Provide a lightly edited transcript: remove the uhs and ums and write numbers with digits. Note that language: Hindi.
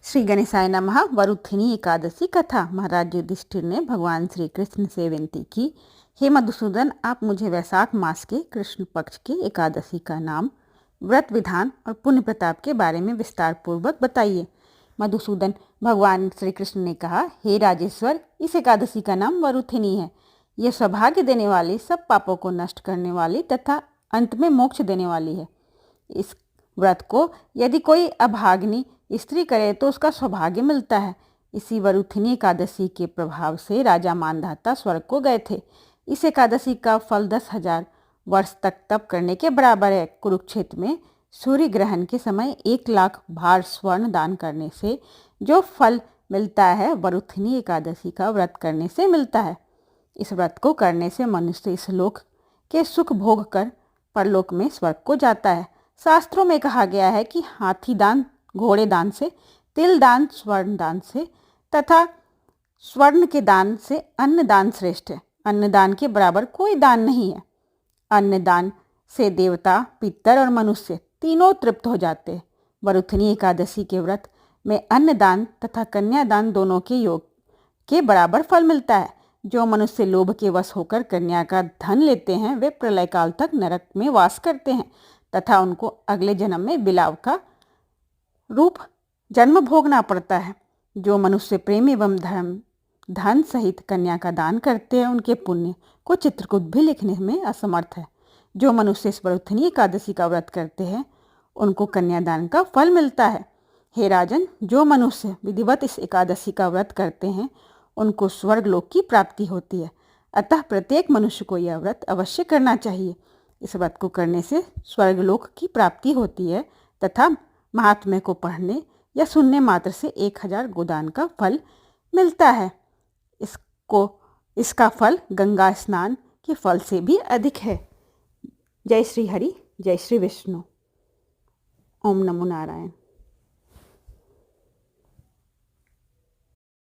श्री गणेशाय नमः। वरुथिनी एकादशी कथा। महाराज युधिष्ठिर ने भगवान श्री कृष्ण से विनती की, हे मधुसूदन, आप मुझे वैशाख मास के कृष्ण पक्ष की एकादशी का नाम, व्रत विधान और पुण्य प्रताप के बारे में विस्तार पूर्वक बताइए। मधुसूदन, भगवान श्री कृष्ण ने कहा, हे राजेश्वर, इस एकादशी का नाम वरुथिनी है। यह सौभाग्य देने वाली, सब पापों को नष्ट करने वाली तथा अंत में मोक्ष देने वाली है। इस व्रत को यदि कोई अभागिनी स्त्री करे तो उसका सौभाग्य मिलता है। इसी वरुथिनी एकादशी के प्रभाव से राजा मानधाता स्वर्ग को गए थे। इस एकादशी का फल 10,000 वर्ष तक तप करने के बराबर है। कुरुक्षेत्र में सूर्य ग्रहण के समय 1,00,000 भार स्वर्ण दान करने से जो फल मिलता है, वरुथिनी एकादशी का व्रत करने से मिलता है। इस व्रत को करने से मनुष्य इस लोक के सुख भोग कर परलोक में स्वर्ग को जाता है। शास्त्रों में कहा गया है कि हाथी दान घोड़े दान से, तिल दान स्वर्ण दान से तथा स्वर्ण के दान से अन्न दान श्रेष्ठ है। अन्न दान के बराबर कोई दान नहीं है। अन्न दान से देवता, पितर और मनुष्य तीनों तृप्त हो जाते हैं। वरुथिनी एकादशी के व्रत में अन्न दान तथा कन्यादान दोनों के योग के बराबर फल मिलता है। जो मनुष्य लोभ के वश होकर कन्या का धन लेते हैं, वे प्रलय काल तक नरक में वास करते हैं तथा उनको अगले जन्म में बिलाव का रूप जन्म भोगना पड़ता है। जो मनुष्य प्रेम एवं धन सहित कन्या का दान करते हैं, उनके पुण्य को चित्रकूट भी लिखने में असमर्थ है। जो मनुष्य इस वरुथिनी एकादशी का व्रत करते हैं, उनको कन्यादान का फल मिलता है। हे राजन, जो मनुष्य विधिवत इस एकादशी का व्रत करते हैं, उनको स्वर्ग लोक की प्राप्ति होती है। अतः प्रत्येक मनुष्य को यह व्रत अवश्य करना चाहिए। इस व्रत को करने से स्वर्गलोक की प्राप्ति होती है तथा महात्म्य को पढ़ने या सुनने मात्र से 1,000 गोदान का फल मिलता है। इसका फल गंगा स्नान के फल से भी अधिक है। जय श्री हरि, जय श्री विष्णु। ओम नमो नारायण।